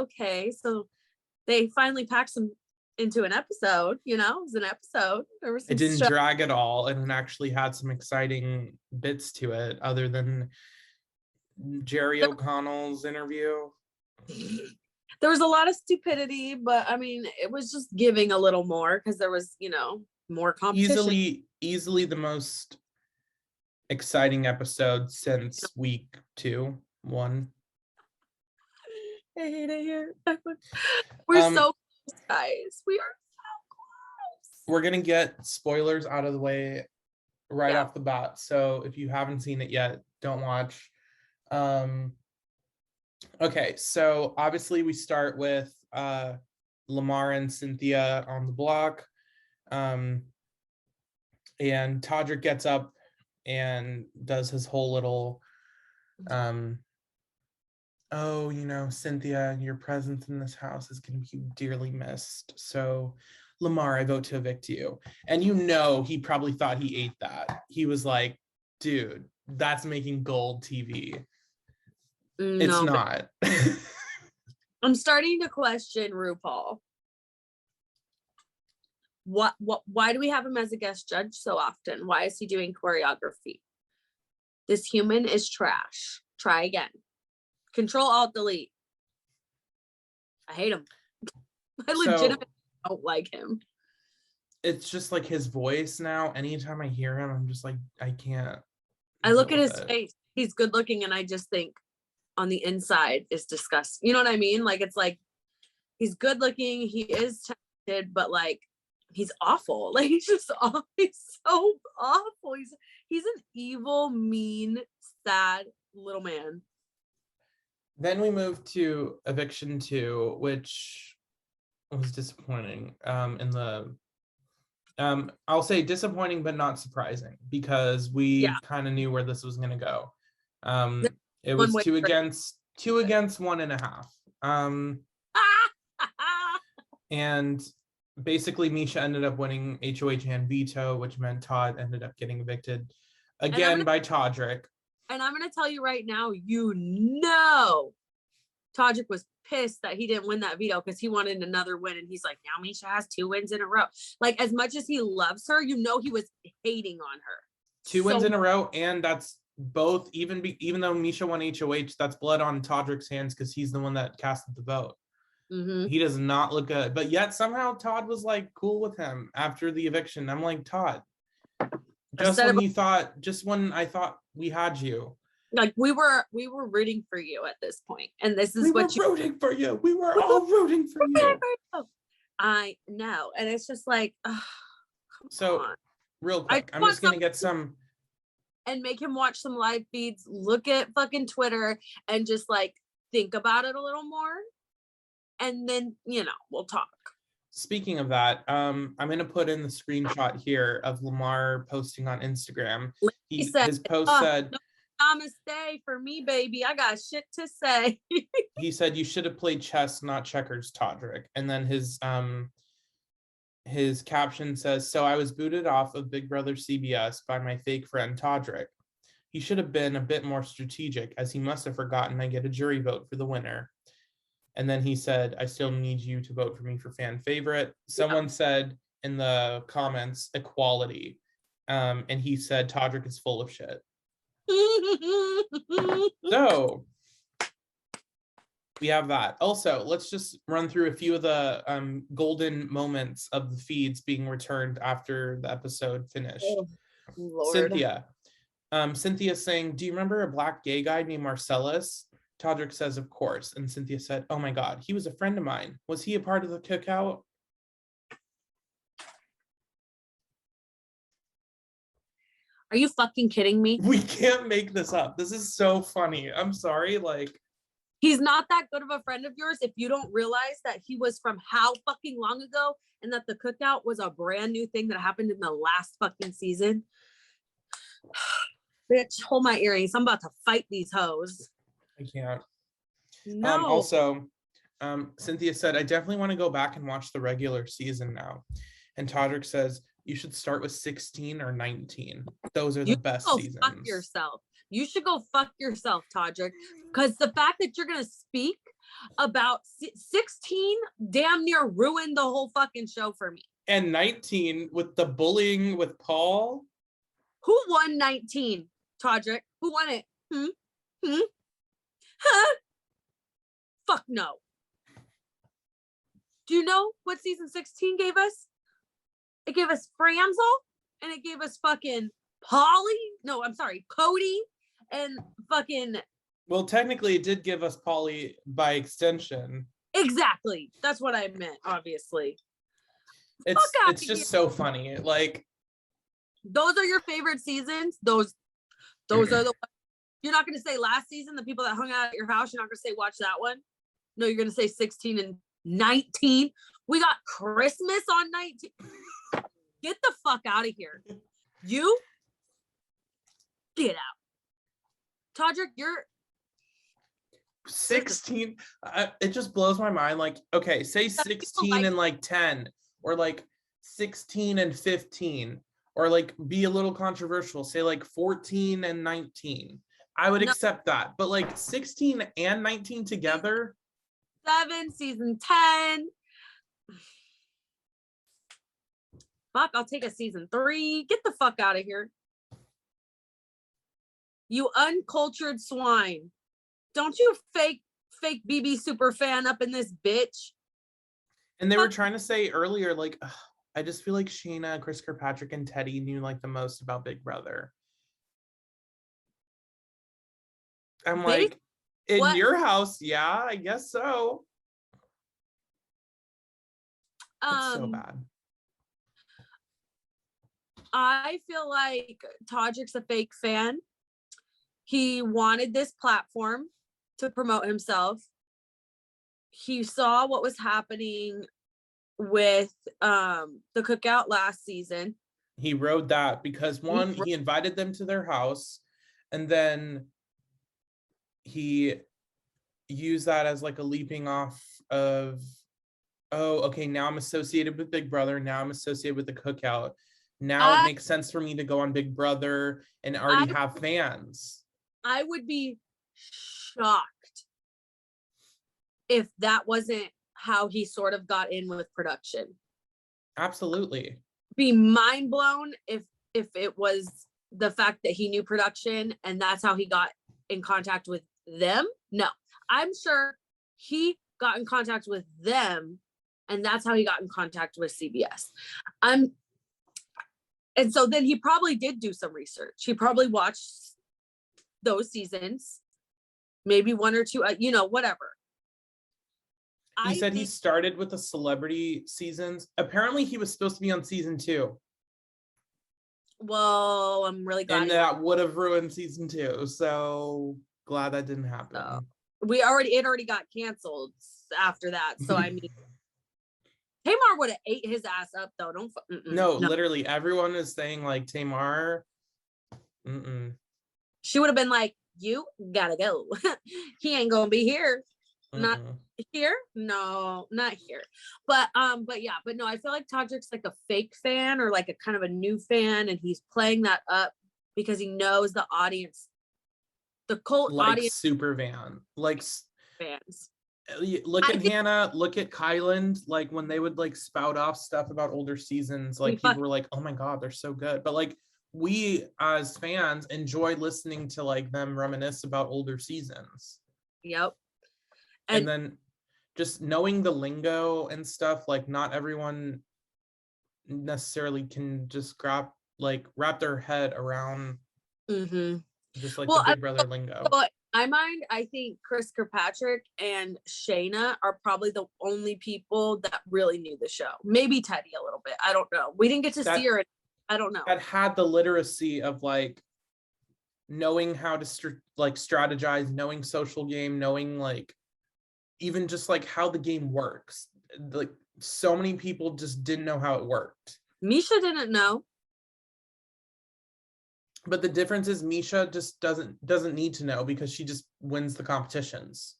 okay, so they finally packed some into an episode, you know, it was an episode. There was some It didn't stuff. drag at all, and it actually had some exciting bits to it other than Jerry O'Connell's interview. There was a lot of stupidity, but I mean, it was just giving a little more because there was, you know, more competition. Easily the most exciting episode since week 1. I hate it here. We're so close, guys. We are so close. We're gonna get spoilers out of the way right off the bat. So if you haven't seen it yet, don't watch. Okay, so obviously we start with Lamar and Cynthia on the block. And Todrick gets up and does his whole little oh, you know, Cynthia, your presence in this house is going to be dearly missed. So, Lamar, I vote to evict you. And you know, he probably thought he ate that. He was like, dude, that's making gold TV. No, it's not. I'm starting to question RuPaul. Why do we have him as a guest judge so often? Why is he doing choreography? This human is trash. Try again. Control Alt Delete. I hate him. I legitimately don't like him. It's just like his voice now. Anytime I hear him, I'm just like, I can't. I look at his face. He's good looking, and I just think on the inside is disgusting. You know what I mean? Like, it's like he's good looking, he is talented, but like he's awful. Like he's just awful. He's so awful. He's an evil, mean, sad little man. Then we moved to Eviction 2, which was disappointing. I'll say disappointing, but not surprising, because we kind of knew where this was going to go. It was 2 against 1.5. And basically Misha ended up winning HOH and veto, which meant Todd ended up getting evicted again by Todrick. And I'm going to tell you right now, you know, Todrick was pissed that he didn't win that veto because he wanted another win. And he's like, now Misha has 2 wins in a row. Like, as much as he loves her, you know, he was hating on her. 2 wins in a row. And that's both, even though Misha won HOH, that's blood on Todrick's hands because he's the one that casted the vote. Mm-hmm. He does not look good. But yet somehow Todd was like cool with him after the eviction. I'm like, Todd, just when I thought we had you. Like we were rooting for you at this point, and this is what you were rooting for you. We were all rooting for you. I know, and it's just like, so real quick, I'm just gonna get some and make him watch some live feeds, look at fucking Twitter, and just like think about it a little more, and then we'll talk. Speaking of that, I'm going to put in the screenshot here of Lamar posting on Instagram. His post said, namaste for me, baby. I got shit to say. He said, you should have played chess, not checkers, Todrick. And then his caption says, so I was booted off of Big Brother CBS by my fake friend Todrick. He should have been a bit more strategic, as he must have forgotten I get a jury vote for the winner. And then he said, I still need you to vote for me for fan favorite. Someone said in the comments, equality. And he said, Todrick is full of shit. So we have that. Also, let's just run through a few of the golden moments of the feeds being returned after the episode finished. Oh, Lord. Cynthia saying, do you remember a black gay guy named Marcellus? Todrick says, of course. And Cynthia said, oh my God, he was a friend of mine. Was he a part of the cookout? Are you fucking kidding me? We can't make this up. This is so funny. I'm sorry. Like, he's not that good of a friend of yours if you don't realize that he was from how fucking long ago and that the cookout was a brand new thing that happened in the last fucking season. Bitch, hold my earrings. I'm about to fight these hoes. I can't. No. Also, Cynthia said, I definitely want to go back and watch the regular season now. And Todrick says, you should start with 16 or 19. Those are the best seasons. Fuck yourself. You should go fuck yourself, Todrick. Because the fact that you're going to speak about 16 damn near ruined the whole fucking show for me. And 19 with the bullying with Paul. Who won 19, Todrick? Who won it? Huh? Fuck no. Do you know what season 16 gave us? It gave us Franzel, and it gave us fucking Polly. No, I'm sorry, Cody, and fucking. Well, technically, it did give us Polly by extension. Exactly. That's what I meant, obviously. It's just so funny. Like, those are your favorite seasons. Those are the. You're not going to say last season, the people that hung out at your house. You're not going to say watch that one. No, you're going to say 16 and 19. We got Christmas on 19. Get the fuck out of here. You get out. Todrick, you're 16. It just blows my mind. Like, okay, say 16 and like 10, or like 16 and 15, or like be a little controversial, say like 14 and 19. I would accept that. But like 16 and 19 together. 7, season 10. Fuck, I'll take a season 3. Get the fuck out of here. You uncultured swine. Don't you fake BB super fan up in this bitch. And they were trying to say earlier, like, I just feel like Shayna, Chris Kirkpatrick, and Teddy knew like the most about Big Brother. I'm like, in your house, yeah, I guess so. It's so bad. I feel like Todrick's a fake fan. He wanted this platform to promote himself. He saw what was happening with the cookout last season. He rode that because one, he invited them to their house, and then he used that as like a leaping off of, oh, okay, now I'm associated with Big Brother. Now I'm associated with the cookout. Now it makes sense for me to go on Big Brother and already have fans. I would be shocked if that wasn't how he sort of got in with production. Absolutely. Be mind blown if it was the fact that he knew production and that's how he got in contact with them. No, I'm sure he got in contact with them and that's how he got in contact with CBS. And so then he probably did do some research. He probably watched those seasons, maybe 1 or 2, whatever. He said he started with the celebrity seasons. Apparently he was supposed to be on season 2. Well, I'm really glad. And that would have ruined season 2. So glad that didn't happen. It already got canceled after that. So I mean, Tamar would have ate his ass up though. No, literally everyone is saying like Tamar. She would have been like, you gotta go. He ain't gonna be here. Not here. No, not here. But no, I feel like Todrick's like a fake fan or like a kind of a new fan, and he's playing that up because he knows the audience, the cult like audience, super fan, like fans. Look at Hannah, look at Kyland, like when they would like spout off stuff about older seasons, like people were like, oh my god, they're so good. But like we as fans enjoy listening to like them reminisce about older seasons. Yep. And then just knowing the lingo and stuff, like not everyone necessarily can just wrap their head around just like the Big Brother lingo. So in my mind, I think Chris Kirkpatrick and Shayna are probably the only people that really knew the show. Maybe Teddy a little bit. I don't know. We didn't get to see her. I don't know. That had the literacy of like knowing how to strategize, knowing social game, knowing like even just like how the game works. Like so many people just didn't know how it worked. Misha didn't know. But the difference is Misha just doesn't need to know because she just wins the competitions.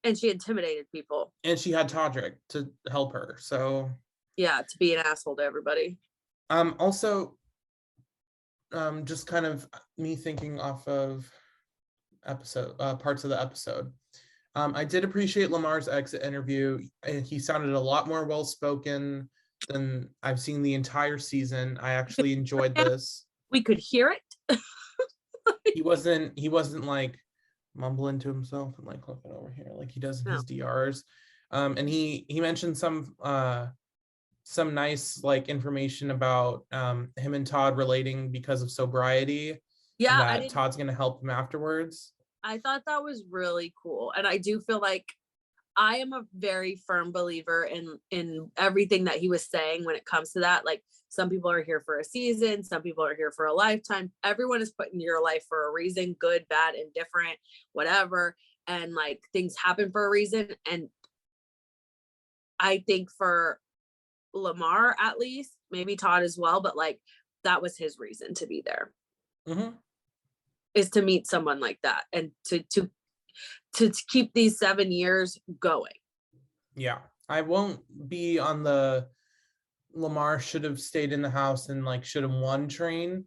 And she intimidated people. And she had Todrick to help her. So yeah, to be an asshole to everybody. Also, just kind of me thinking off of parts of the episode. I did appreciate Lamar's exit interview, and he sounded a lot more well-spoken than I've seen the entire season. I actually enjoyed this. We could hear it. He wasn't like mumbling to himself and like looking over here like he does in his DRs. And he mentioned some nice like information about him and Todd relating because of sobriety. Yeah, and that Todd's gonna help him afterwards. I thought that was really cool. And I do feel like I am a very firm believer in everything that he was saying when it comes to that. Like, some people are here for a season, some people are here for a lifetime. Everyone is put in your life for a reason, good, bad, indifferent, whatever. And like, things happen for a reason. And I think for Lamar, at least, maybe Todd as well, but like, that was his reason to be there. Mm-hmm. Is to meet someone like that and to keep these 7 years going. Yeah, I won't be on the Lamar should have stayed in the house and like should have won train.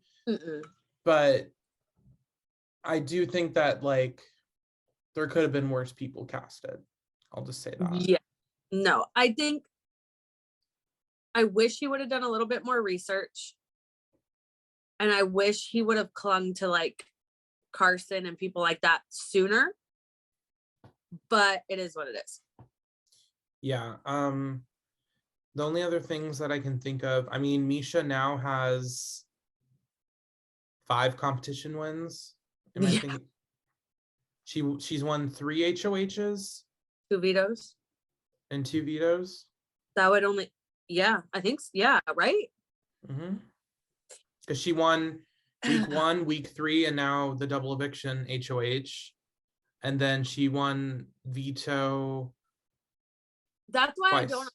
But I do think that like there could have been worse people casted. I'll just say that. Yeah, no, I think I wish he would have done a little bit more research, and I wish he would have clung to like Carson and people like that sooner, but it is what it is. Yeah. The only other things that I can think of, I mean, Misha now has 5 competition wins. Am I thinking she's won 3 HOHs, 2 vetoes and 2 vetoes? That would only, yeah, I think, yeah, right? Mm-hmm. Because she won week 1, week 3, and now the double eviction HOH. And then she won veto. That's why twice. I don't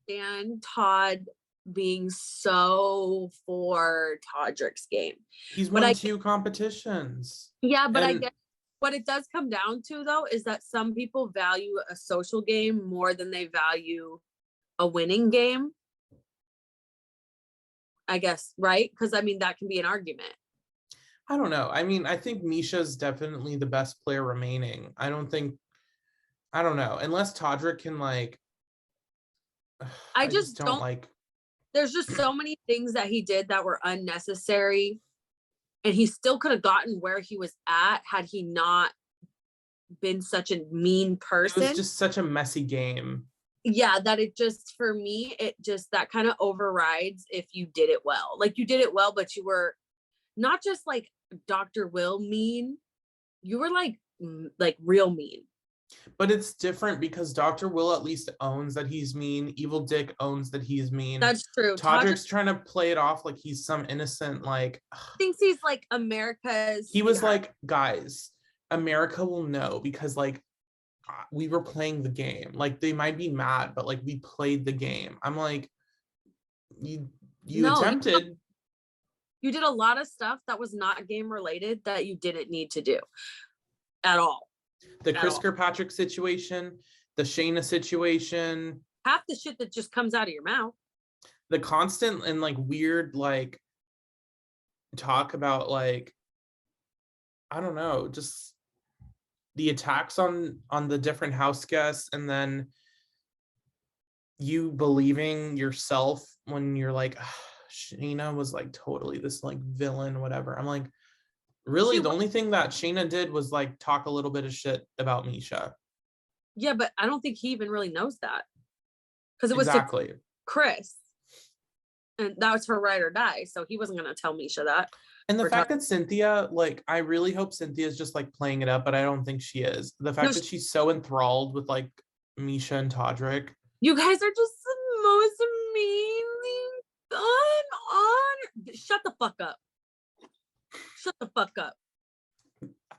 understand Todd being so for Todrick's game. He's won 2 competitions. Yeah, but I guess what it does come down to, though, is that some people value a social game more than they value a winning game. I guess, right? Because I mean, that can be an argument. I don't know. I mean, I think Misha's definitely the best player remaining. I don't know. Unless Todrick can like, I just don't like. There's just so many things that he did that were unnecessary. And he still could have gotten where he was at had he not been such a mean person. It was just such a messy game. Yeah, that it just, for me, it just, that kind of overrides if you did it well. Like, you did it well, but you were not just like Dr. Will mean, you were like real mean. But it's different because Dr. Will at least owns that he's mean. Evil Dick owns that he's mean. That's true. Todrick's trying to play it off like he's some innocent, like, thinks he's like America's. He was like, guys, America will know because like we were playing the game. Like, they might be mad, but like we played the game. I'm like, you attempted. You did a lot of stuff that was not game related that you didn't need to do at all. The Chris Kirkpatrick situation, the Shayna situation. Half the shit that just comes out of your mouth. The constant and like weird like talk about like, I don't know, just the attacks on the different house guests, and then you believing yourself when you're like, Shayna was like totally this like villain, whatever. I'm like, really, the only thing that Shayna did was like talk a little bit of shit about Misha. Yeah, but I don't think he even really knows that. Because it was exactly to Chris. And that was her ride or die. So he wasn't going to tell Misha that. And the fact that Cynthia, like, I really hope Cynthia's just like playing it up, but I don't think she is. The fact that she's so enthralled with like Misha and Todrick. You guys are just the most amazing. Shut the fuck up. Shut the fuck up.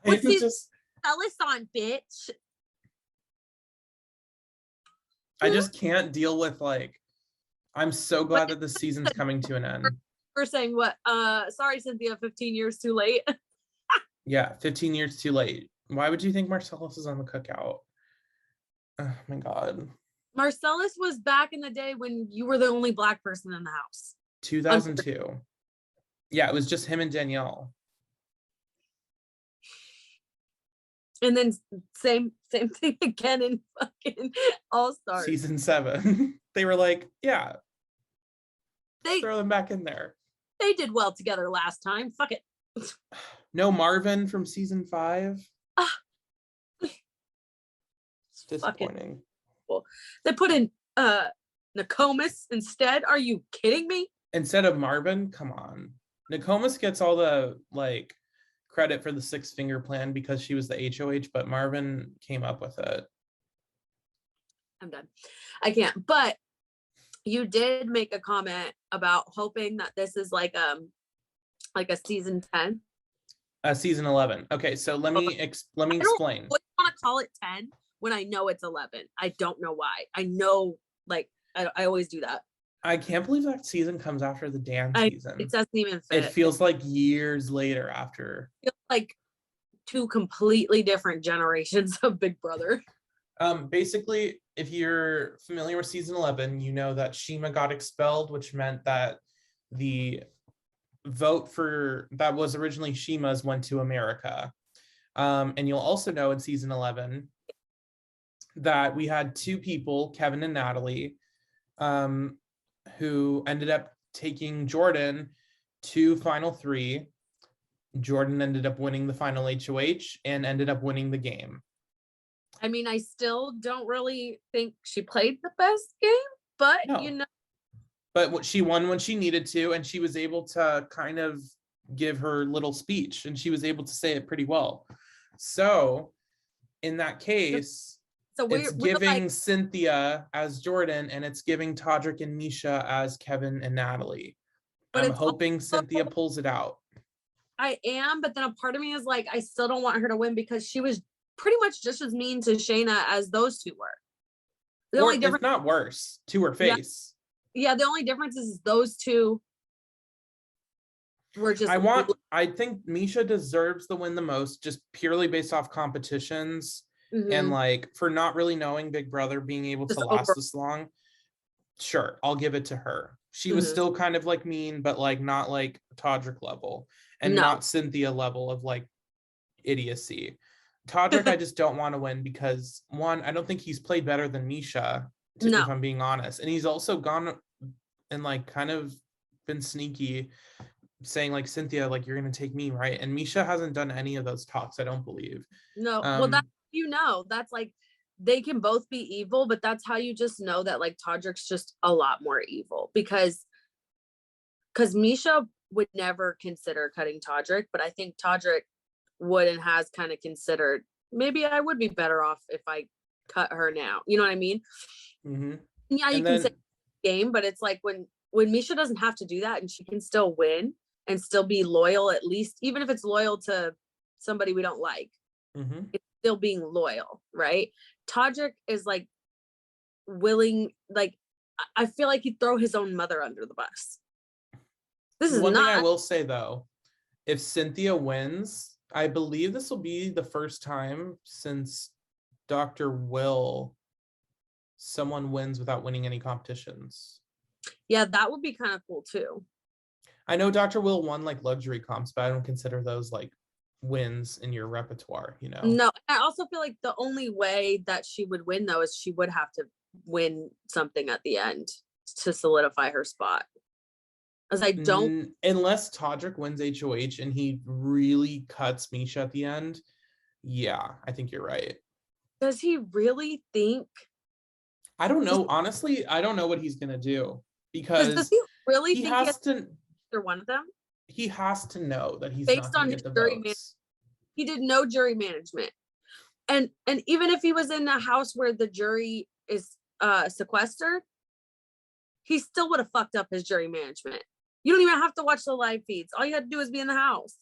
What's this? Ellis on, bitch. I just can't deal with like, I'm so glad that the season's coming to an end. We're saying what? Sorry, Cynthia, 15 years too late. Yeah, 15 years too late. Why would you think Marcellus is on the cookout? Oh my God. Marcellus was back in the day when you were the only Black person in the house. 2002. Yeah, it was just him and Danielle. And then same thing again in fucking All Stars. Season 7. They were like, yeah, They throw them back in there. They did well together last time. Fuck it. No Marvin from season 5. It's disappointing. They put in Nokomis instead. Are you kidding me? Instead of Marvin, come on. Nokomis gets all the like credit for the 6-finger plan because she was the HOH, but Marvin came up with it. I'm done. I can't. But you did make a comment about hoping that this is like a season 10. Season 11. Okay, so let me explain. I want to call it 10 when I know it's 11. I don't know why. I know, like, I always do that. I can't believe that season comes after the Dan season. It doesn't even fit. It feels like years later after. It feels like 2 completely different generations of Big Brother. Basically, if you're familiar with season 11, you know that Shima got expelled, which meant that the vote for that was originally Shima's went to America. And you'll also know in season 11 that we had 2 people, Kevin and Natalie, who ended up taking Jordan to final 3. Jordan ended up winning the final HOH and ended up winning the game. I mean, I still don't really think she played the best game, but No. you know. But she won when she needed to, and she was able to kind of give her little speech, and she was able to say it pretty well. So in that case, it's giving like Cynthia as Jordan, and it's giving Todrick and Misha as Kevin and Natalie. But I'm hoping Cynthia pulls it out. I am, but then a part of me is like, I still don't want her to win because she was pretty much just as mean to Shayna as those 2 were. The only difference, if not worse, to her face. Yeah, the only difference is those 2 were just. I think Misha deserves the win the most, just purely based off competitions. Mm-hmm. And like for not really knowing Big Brother being able to last this long. Sure, I'll give it to her. She was still kind of like mean, but like not like Todrick level and not Cynthia level of like idiocy. Todrick, I just don't want to win because 1, I don't think he's played better than Misha, if I'm being honest. And he's also gone and like kind of been sneaky saying like, Cynthia, like you're going to take me, right? And Misha hasn't done any of those talks, I don't believe. No, well, that's, that's like, they can both be evil, but that's how you just know that like Todrick's just a lot more evil because Misha would never consider cutting Todrick, but I think Todrick would and has kind of considered maybe I would be better off if I cut her now. You know what I mean? Mm-hmm. Yeah, you can say game, but it's like when Misha doesn't have to do that and she can still win and still be loyal, at least even if it's loyal to somebody we don't like. Mm-hmm. It's still being loyal, right? Todrick is like willing, like I feel like he'd throw his own mother under the bus. This is one thing I will say though, if Cynthia wins, I believe this will be the first time since Dr. Will someone wins without winning any competitions. Yeah, that would be kind of cool too. I know Dr. Will won like luxury comps, but I don't consider those like wins in your repertoire, you know? No, I also feel like the only way that she would win though is she would have to win something at the end to solidify her spot. As I don't, unless Todrick wins HOH and he really cuts Misha at the end. Yeah, I think you're right. Does he really think? I don't know. Honestly, I don't know what he's gonna do because does he really think he has to? Or one of them. He has to know that he's based not on get the jury votes. He did no jury management, and even if he was in a house where the jury is sequestered, he still would have fucked up his jury management. You don't even have to watch the live feeds. All you have to do is be in the house.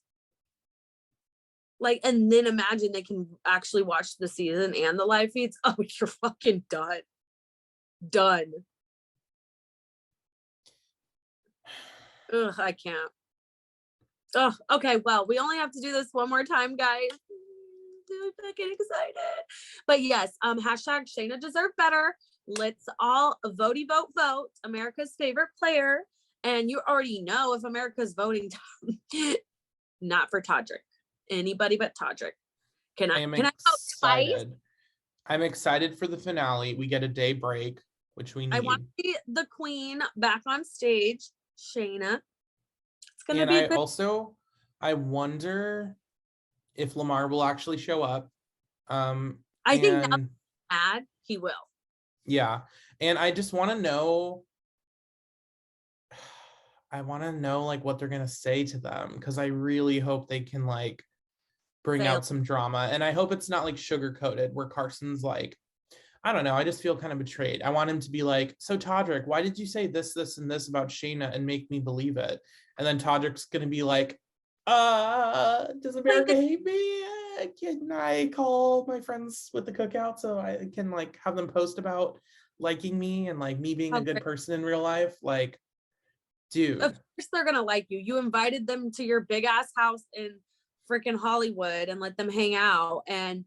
Like, and then imagine they can actually watch the season and the live feeds. Oh, you're fucking done. Done. Ugh, I can't. Ugh, okay, well, we only have to do this one more time, guys. I'm getting excited. But yes, hashtag Shayna deserved better. Let's all vote America's favorite player. And you already know if America's voting, not for Todrick, anybody but Todrick. Can I vote twice? I'm excited for the finale. We get a day break, which we need. I want to see the queen back on stage, Shayna. It's gonna be I wonder if Lamar will actually show up. I think now he will. Yeah. And I just want to know. I want to know like what they're gonna say to them, because I really hope they can like bring out some drama. And I hope it's not like sugar coated where Carson's like, I don't know, I just feel kind of betrayed. I want him to be like, so Todrick, why did you say this, and this about Shayna and make me believe it? And then Todrick's gonna be like, does America hate me? Can I call my friends with the cookout so I can like have them post about liking me and like me being a good person in real life? Like, dude. Of course they're gonna like you. You invited them to your big ass house in freaking Hollywood and let them hang out, and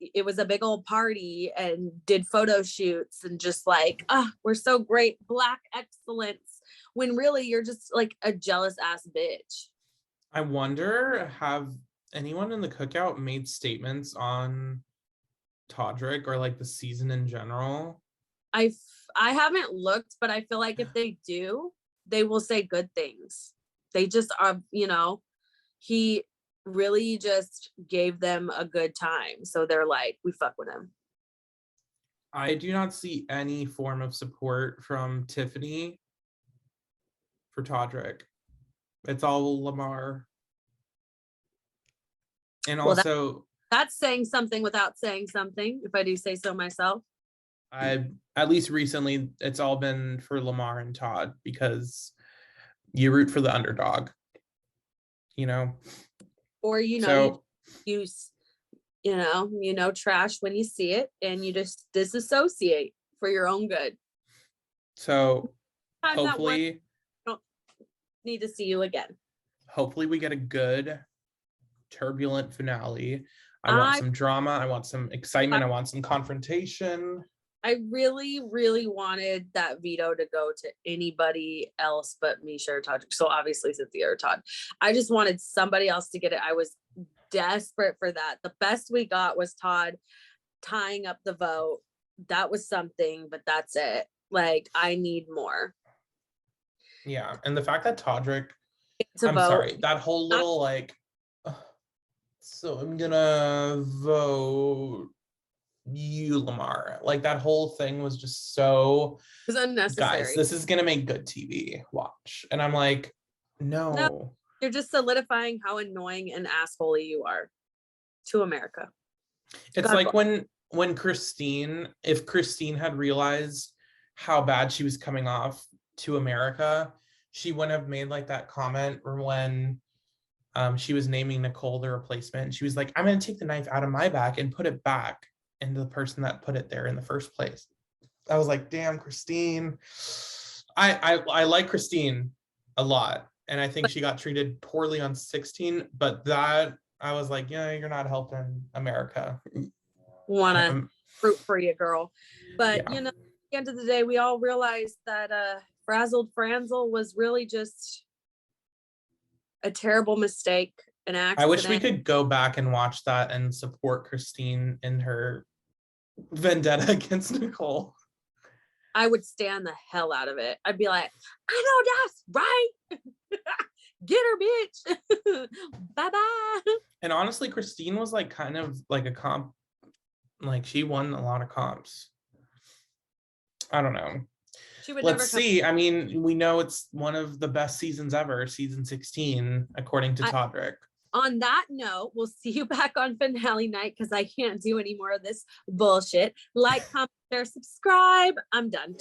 it was a big old party and did photo shoots and just like, we're so great, Black excellence, when really you're just like a jealous ass bitch. I wonder, have anyone in the cookout made statements on Todrick or like the season in general? I haven't looked, but I feel like if they do, they will say good things. They just are, he really just gave them a good time. So they're like, we fuck with him. I do not see any form of support from Tiffany for Todrick. It's all Lamar. And also, that's saying something without saying something, if I do say so myself. At least recently, it's all been for Lamar and Todd, because you root for the underdog, or trash when you see it, and you just disassociate for your own good. So hopefully, I don't need to see you again. Hopefully we get a good turbulent finale. I want some drama, I want some excitement, I want some confrontation. I really, really wanted that veto to go to anybody else but Misha or Todd. So obviously Cynthia or Todd. I just wanted somebody else to get it. I was desperate for that. The best we got was Todd tying up the vote. That was something, but that's it. Like, I need more. Yeah, and the fact that Todrick, sorry, that whole little like, so I'm gonna vote you, Lamar, like that whole thing was just so, it was unnecessary. Guys, this is gonna make good TV. Watch. And I'm like, no, you're just solidifying how annoying and assholey you are to America. It's like when Christine, if Christine had realized how bad she was coming off to America, she wouldn't have made like that comment when she was naming Nicole the replacement. She was like, I'm gonna take the knife out of my back and put it back into the person that put it there in the first place. I was like, damn, Christine. I like Christine a lot, and I think she got treated poorly on 16, but that I was like, yeah, you're not helping America. Wanna root for you, girl. But at the end of the day, we all realized that Frazzled Franzel was really just a terrible mistake, an accident. I wish we could go back and watch that and support Christine in her vendetta against Nicole. I would stand the hell out of it. I'd be like, I know that's right. Get her, bitch. Bye-bye. And honestly, Christine was like kind of like a comp. Like, she won a lot of comps. I don't know. Let's see. I mean, we know it's one of the best seasons ever, season 16, according to Todrick. On that note, we'll see you back on finale night, because I can't do any more of this bullshit. Like, comment, share, subscribe. I'm done.